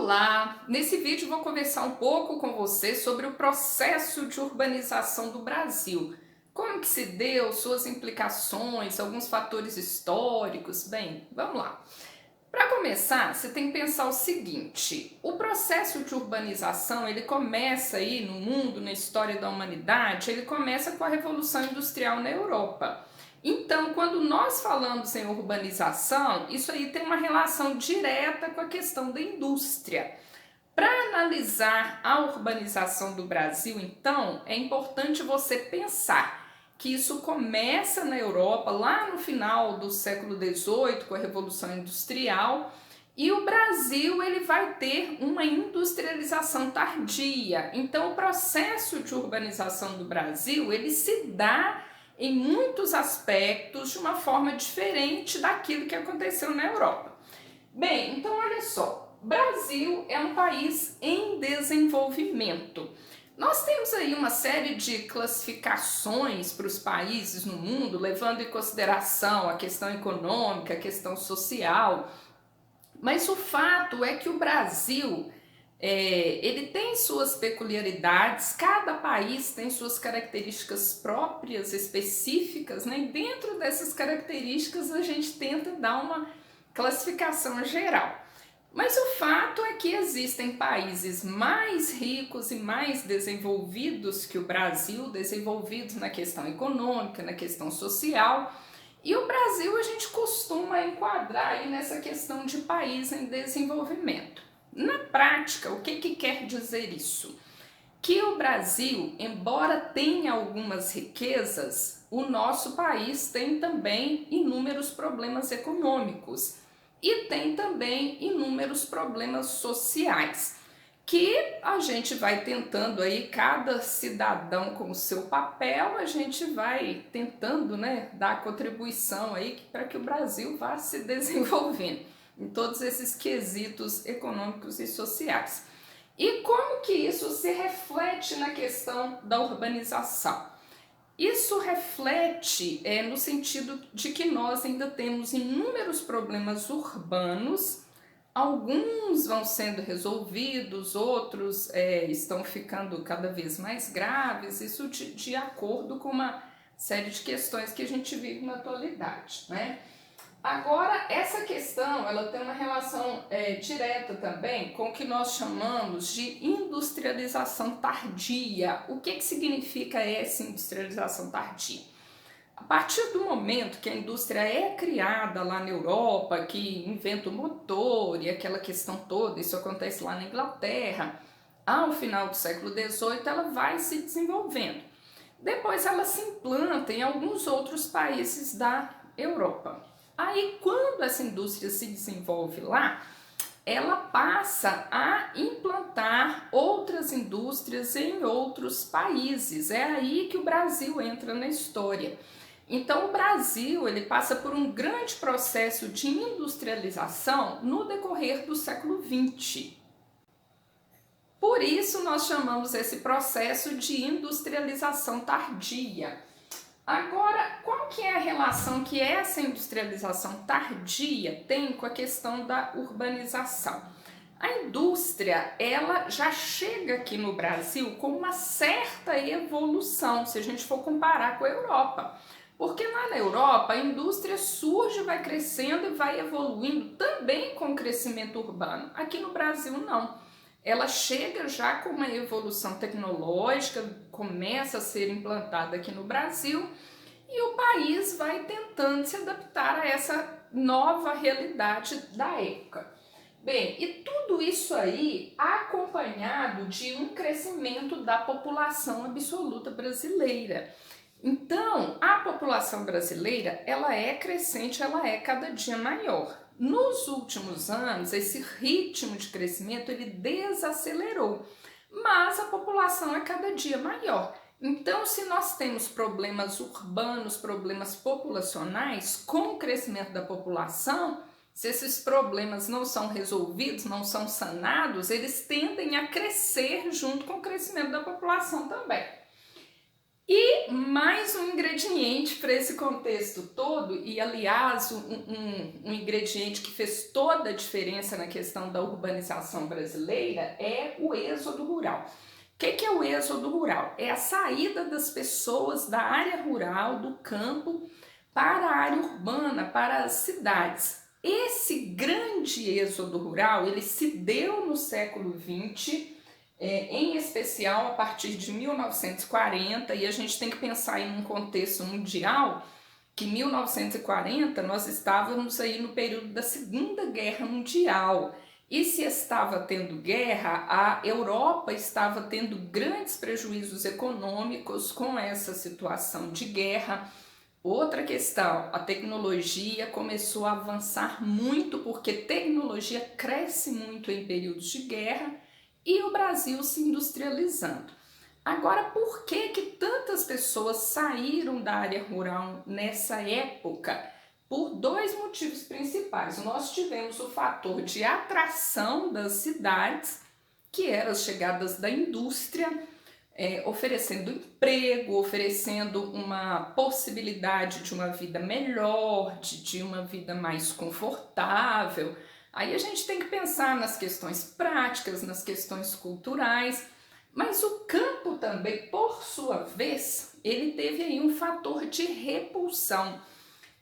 Olá! Nesse vídeo vou conversar um pouco com você sobre o processo de urbanização do Brasil. Como que se deu, suas implicações, alguns fatores históricos. Bem, vamos lá. Para começar, você tem que pensar o seguinte: o processo de urbanização, ele começa aí no mundo, na história da humanidade, ele começa com a Revolução Industrial na Europa. Então, quando nós falamos em urbanização, isso aí tem uma relação direta com a questão da indústria. Para analisar a urbanização do Brasil, então, é importante você pensar que isso começa na Europa, lá no final do século XVIII, com a Revolução Industrial, e o Brasil ele vai ter uma industrialização tardia. Então, o processo de urbanização do Brasil, ele se dá em muitos aspectos de uma forma diferente daquilo que aconteceu na Europa. Bem, então olha só, Brasil é um país em desenvolvimento. Nós temos aí uma série de classificações para os países no mundo, levando em consideração a questão econômica, a questão social, mas o fato é que o Brasil ele tem suas peculiaridades, cada país tem suas características próprias, específicas, né? E dentro dessas características a gente tenta dar uma classificação geral. Mas o fato é que existem países mais ricos e mais desenvolvidos que o Brasil, desenvolvidos na questão econômica, na questão social, e o Brasil a gente costuma enquadrar aí nessa questão de país em desenvolvimento. Na prática, o que quer dizer isso? Que o Brasil, embora tenha algumas riquezas, o nosso país tem também inúmeros problemas econômicos e tem também inúmeros problemas sociais, que a gente vai tentando aí, cada cidadão com o seu papel, a gente vai tentando, né, dar contribuição aí para que o Brasil vá se desenvolvendo em todos esses quesitos econômicos e sociais. E como que isso se reflete na questão da urbanização? Isso reflete no sentido de que nós ainda temos inúmeros problemas urbanos, alguns vão sendo resolvidos, outros estão ficando cada vez mais graves, isso de acordo com uma série de questões que a gente vive na atualidade, né? Agora, essa questão ela tem uma relação direta também com o que nós chamamos de industrialização tardia. O que significa essa industrialização tardia? A partir do momento que a indústria é criada lá na Europa, que inventa o motor e aquela questão toda, isso acontece lá na Inglaterra, ao final do século XVIII ela vai se desenvolvendo. Depois ela se implanta em alguns outros países da Europa. Aí, quando essa indústria se desenvolve lá, ela passa a implantar outras indústrias em outros países. É aí que o Brasil entra na história. Então, o Brasil ele passa por um grande processo de industrialização no decorrer do século XX. Por isso, nós chamamos esse processo de industrialização tardia. Agora, qual que é a relação que essa industrialização tardia tem com a questão da urbanização? A indústria, ela já chega aqui no Brasil com uma certa evolução, se a gente for comparar com a Europa. Porque lá na Europa, a indústria surge, vai crescendo e vai evoluindo também com o crescimento urbano. Aqui no Brasil, não. Ela chega já com uma evolução tecnológica, começa a ser implantada aqui no Brasil e o país vai tentando se adaptar a essa nova realidade da época. Bem, e tudo isso aí acompanhado de um crescimento da população absoluta brasileira. Então, a população brasileira, ela é crescente, ela é cada dia maior. Nos últimos anos, esse ritmo de crescimento ele desacelerou, mas a população é cada dia maior. Então, se nós temos problemas urbanos, problemas populacionais com o crescimento da população, se esses problemas não são resolvidos, não são sanados, eles tendem a crescer junto com o crescimento da população também. E mais um ingrediente para esse contexto todo, e aliás, um ingrediente que fez toda a diferença na questão da urbanização brasileira é o êxodo rural. O que é o êxodo rural? É a saída das pessoas da área rural, do campo, para a área urbana, para as cidades. Esse grande êxodo rural, ele se deu no século XX, em especial a partir de 1940, e a gente tem que pensar em um contexto mundial, que em 1940 nós estávamos aí no período da Segunda Guerra Mundial, e se estava tendo guerra, a Europa estava tendo grandes prejuízos econômicos com essa situação de guerra. Outra questão, a tecnologia começou a avançar muito, porque tecnologia cresce muito em períodos de guerra, e o Brasil se industrializando. Agora, por que tantas pessoas saíram da área rural nessa época? Por dois motivos principais. Nós tivemos o fator de atração das cidades, que eram as chegadas da indústria, oferecendo emprego, oferecendo uma possibilidade de uma vida melhor, de uma vida mais confortável. Aí a gente tem que pensar nas questões práticas, nas questões culturais, mas o campo também, por sua vez, ele teve aí um fator de repulsão.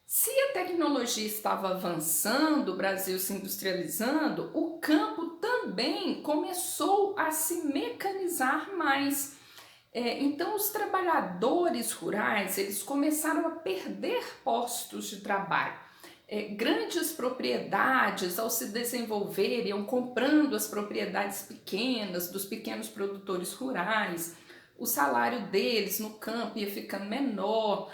Se a tecnologia estava avançando, o Brasil se industrializando, o campo também começou a se mecanizar mais. Então os trabalhadores rurais, eles começaram a perder postos de trabalho. Grandes propriedades, ao se desenvolver, iam comprando as propriedades pequenas dos pequenos produtores rurais, o salário deles no campo ia ficando menor,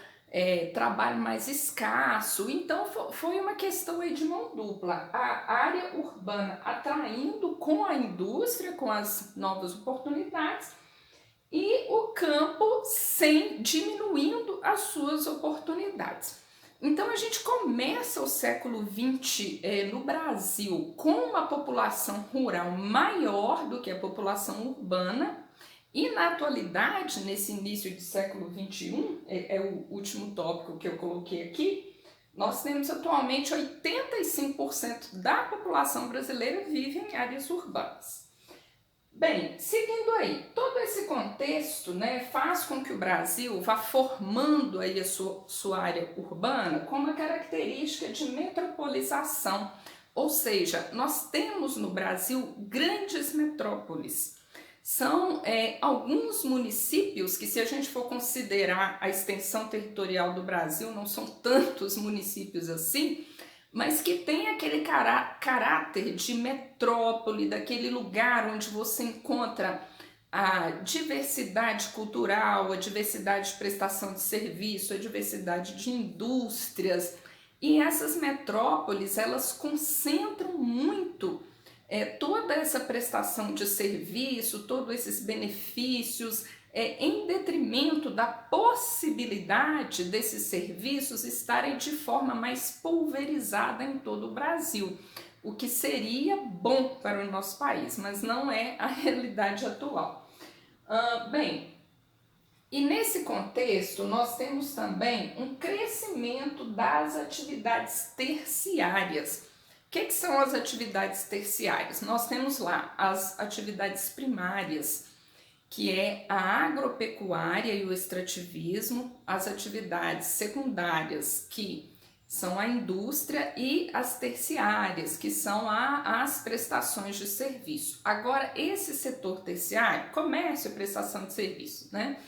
trabalho mais escasso. Então foi uma questão aí de mão dupla, a área urbana atraindo com a indústria, com as novas oportunidades, e o campo diminuindo as suas oportunidades. Então a gente começa o século XX no Brasil com uma população rural maior do que a população urbana, e na atualidade, nesse início de século XXI, é o último tópico que eu coloquei aqui, nós temos atualmente 85% da população brasileira vive em áreas urbanas. Bem, seguindo aí, todo esse contexto, né, faz com que o Brasil vá formando aí a sua área urbana com uma característica de metropolização, ou seja, nós temos no Brasil grandes metrópoles. São alguns municípios que, se a gente for considerar a extensão territorial do Brasil, não são tantos municípios assim, mas que tem aquele caráter de metrópole, daquele lugar onde você encontra a diversidade cultural, a diversidade de prestação de serviço, a diversidade de indústrias. E essas metrópoles, elas concentram muito toda essa prestação de serviço, todos esses benefícios, em detrimento da possibilidade desses serviços estarem de forma mais pulverizada em todo o Brasil, o que seria bom para o nosso país, mas não é a realidade atual. Bem, e nesse contexto nós temos também um crescimento das atividades terciárias. O que são as atividades terciárias? Nós temos lá as atividades primárias, que é a agropecuária e o extrativismo, as atividades secundárias, que são a indústria, e as terciárias, que são as prestações de serviço. Agora, esse setor terciário, comércio e prestação de serviço, né?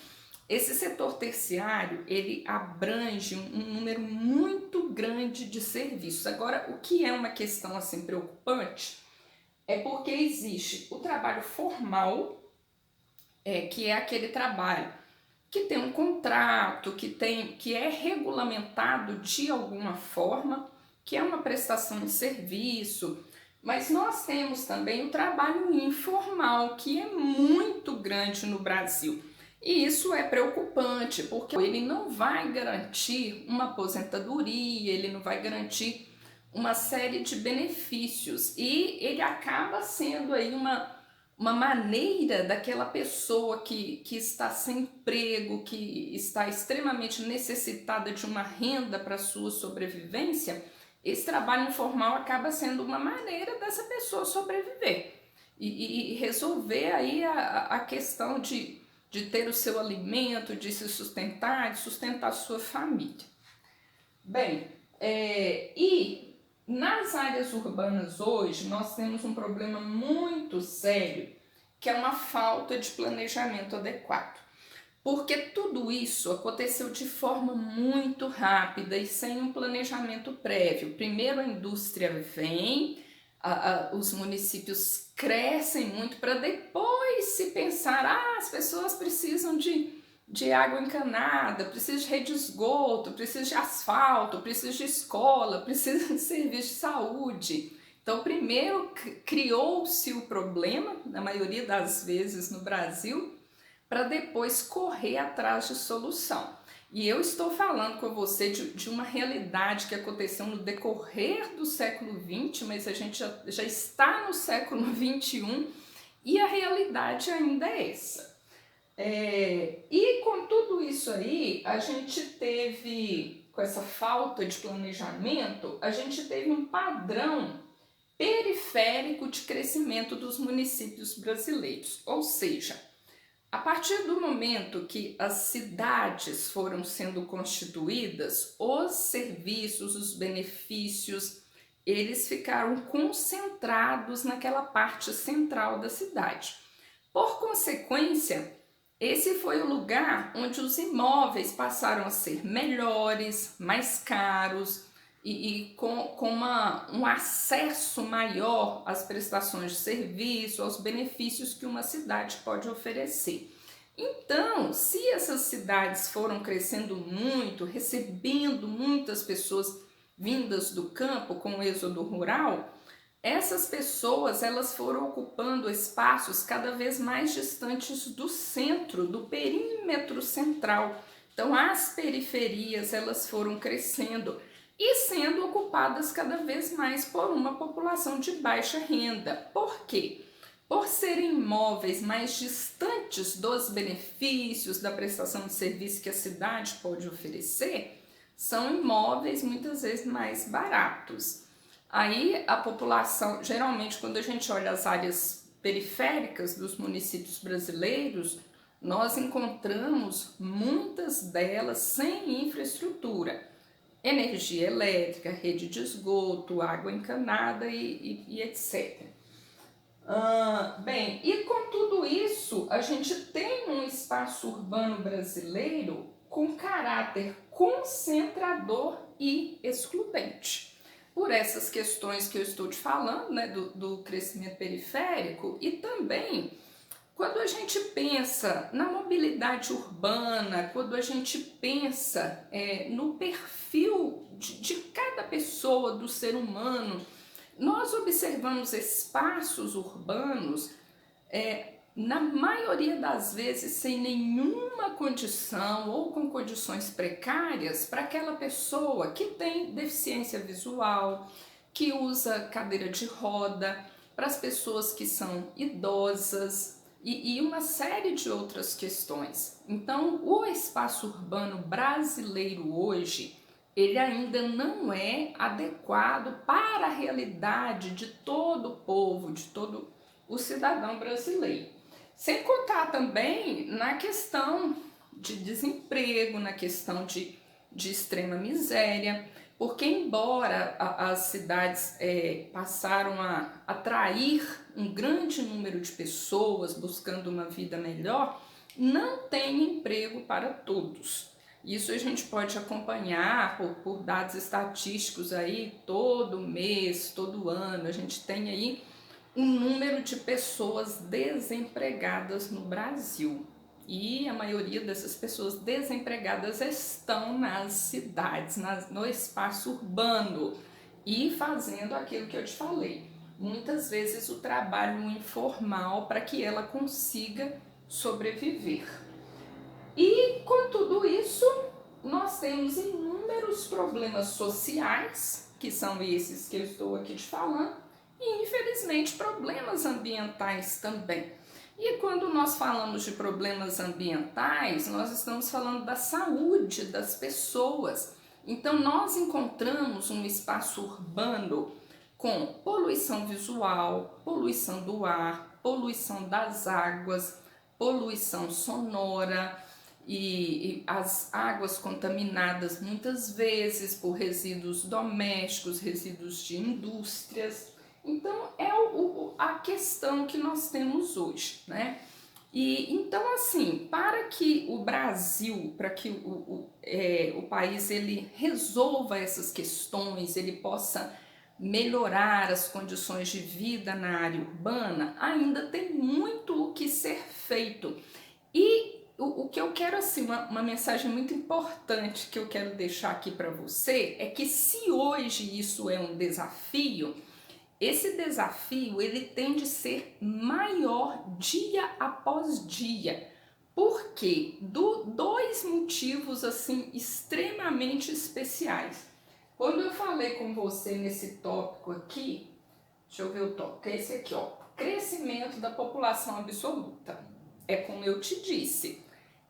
Esse setor terciário, ele abrange um número muito grande de serviços. Agora, o que é uma questão assim preocupante é porque existe o trabalho formal, que é aquele trabalho que tem um contrato, que é regulamentado de alguma forma, que é uma prestação de serviço, mas nós temos também o trabalho informal, que é muito grande no Brasil. E isso é preocupante, porque ele não vai garantir uma aposentadoria, ele não vai garantir uma série de benefícios, e ele acaba sendo aí uma maneira daquela pessoa que está sem emprego, que está extremamente necessitada de uma renda para sua sobrevivência. Esse trabalho informal acaba sendo uma maneira dessa pessoa sobreviver e resolver aí a questão de ter o seu alimento, de se sustentar, de sustentar a sua família. Bem, e nas áreas urbanas hoje nós temos um problema muito sério, que é uma falta de planejamento adequado. Porque tudo isso aconteceu de forma muito rápida e sem um planejamento prévio. Primeiro a indústria vem, os municípios crescem muito para depois se pensar, as pessoas precisam de água encanada, precisam de rede de esgoto, precisam de asfalto, precisam de escola, precisam de serviço de saúde. Então, primeiro criou-se o problema, na maioria das vezes no Brasil, para depois correr atrás de solução. E eu estou falando com você de uma realidade que aconteceu no decorrer do século XX, mas a gente já está no século XXI e a realidade ainda é essa. E com tudo isso aí, a gente teve, com essa falta de planejamento, a gente teve um padrão periférico de crescimento dos municípios brasileiros, ou seja, a partir do momento que as cidades foram sendo constituídas, os serviços, os benefícios, eles ficaram concentrados naquela parte central da cidade. Por consequência, esse foi o lugar onde os imóveis passaram a ser melhores, mais caros e com um acesso maior às prestações de serviço, aos benefícios que uma cidade pode oferecer. Então, se essas cidades foram crescendo muito, recebendo muitas pessoas vindas do campo com o êxodo rural, essas pessoas elas foram ocupando espaços cada vez mais distantes do centro, do perímetro central. Então, as periferias elas foram crescendo e sendo ocupadas cada vez mais por uma população de baixa renda. Por quê? Por serem imóveis mais distantes dos benefícios da prestação de serviço que a cidade pode oferecer, são imóveis muitas vezes mais baratos. Aí a população, geralmente quando a gente olha as áreas periféricas dos municípios brasileiros, nós encontramos muitas delas sem infraestrutura. Energia elétrica, rede de esgoto, água encanada e etc. Bem, e com tudo isso, a gente tem um espaço urbano brasileiro com caráter concentrador e excludente. Por essas questões que eu estou te falando, né, do crescimento periférico, e também quando a gente pensa na mobilidade urbana, quando a gente pensa no perfil de cada pessoa, do ser humano, nós observamos espaços urbanos, na maioria das vezes, sem nenhuma condição ou com condições precárias para aquela pessoa que tem deficiência visual, que usa cadeira de roda, para as pessoas que são idosas e uma série de outras questões. Então, o espaço urbano brasileiro hoje, ele ainda não é adequado para a realidade de todo o povo, de todo o cidadão brasileiro. Sem contar também na questão de desemprego, na questão de extrema miséria, porque embora as cidades passaram a atrair um grande número de pessoas buscando uma vida melhor, não tem emprego para todos. Isso a gente pode acompanhar por dados estatísticos aí, todo mês, todo ano, a gente tem aí um número de pessoas desempregadas no Brasil. E a maioria dessas pessoas desempregadas estão nas cidades, no espaço urbano e fazendo aquilo que eu te falei. Muitas vezes o trabalho informal para que ela consiga sobreviver. E com tudo isso, nós temos inúmeros problemas sociais, que são esses que eu estou aqui te falando, e, infelizmente, problemas ambientais também. E quando nós falamos de problemas ambientais, nós estamos falando da saúde das pessoas. Então, nós encontramos um espaço urbano com poluição visual, poluição do ar, poluição das águas, poluição sonora e as águas contaminadas muitas vezes por resíduos domésticos, resíduos de indústrias. Então é a questão que nós temos hoje, né? E então assim, para que o Brasil, para que o país ele resolva essas questões, ele possa melhorar as condições de vida na área urbana, ainda tem muito o que ser feito. E o que eu quero, assim, uma mensagem muito importante que eu quero deixar aqui para você é que se hoje isso é um desafio, esse desafio ele tem de ser maior dia após dia. Por quê? Dois motivos assim extremamente especiais. Quando eu falei com você nesse tópico aqui, deixa eu ver o tópico, é esse aqui, ó, crescimento da população absoluta. É como eu te disse,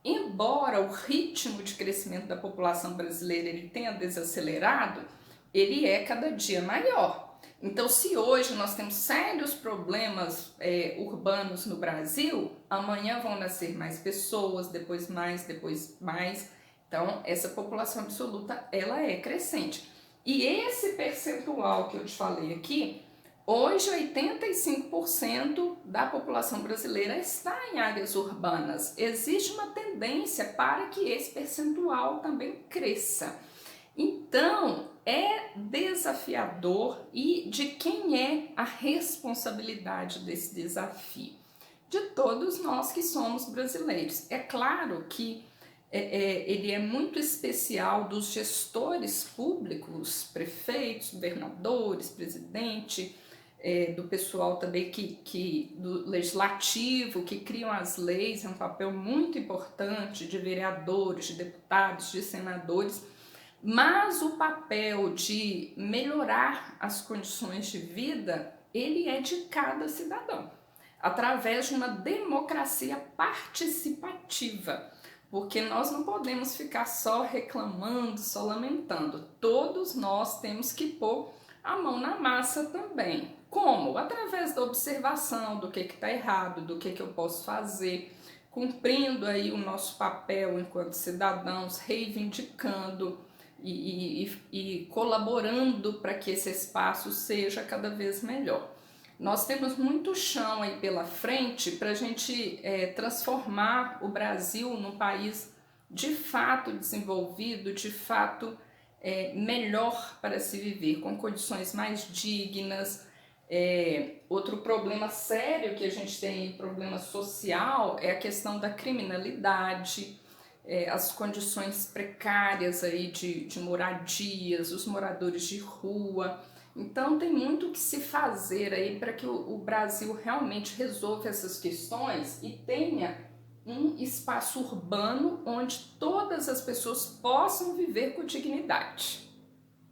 embora o ritmo de crescimento da população brasileira ele tenha desacelerado, ele é cada dia maior. Então, se hoje nós temos sérios problemas urbanos no Brasil, amanhã vão nascer mais pessoas, depois mais, depois mais. Então, essa população absoluta, ela é crescente. E esse percentual que eu te falei aqui, hoje 85% da população brasileira está em áreas urbanas. Existe uma tendência para que esse percentual também cresça. Então, é desafiador e de quem é a responsabilidade desse desafio? De todos nós que somos brasileiros. É claro que ele é muito especial dos gestores públicos, prefeitos, governadores, presidente, do pessoal também do legislativo, que criam as leis, é um papel muito importante de vereadores, de deputados, de senadores, mas o papel de melhorar as condições de vida, ele é de cada cidadão, através de uma democracia participativa, porque nós não podemos ficar só reclamando, só lamentando. Todos nós temos que pôr a mão na massa também. Como? Através da observação do que está errado, do que eu posso fazer, cumprindo aí o nosso papel enquanto cidadãos, reivindicando e colaborando para que esse espaço seja cada vez melhor. Nós temos muito chão aí pela frente para a gente transformar o Brasil num país de fato desenvolvido, de fato melhor para se viver, com condições mais dignas. Outro problema sério que a gente tem, problema social, é a questão da criminalidade, as condições precárias aí de moradias, os moradores de rua. Então tem muito que se fazer aí para que o Brasil realmente resolva essas questões e tenha um espaço urbano onde todas as pessoas possam viver com dignidade.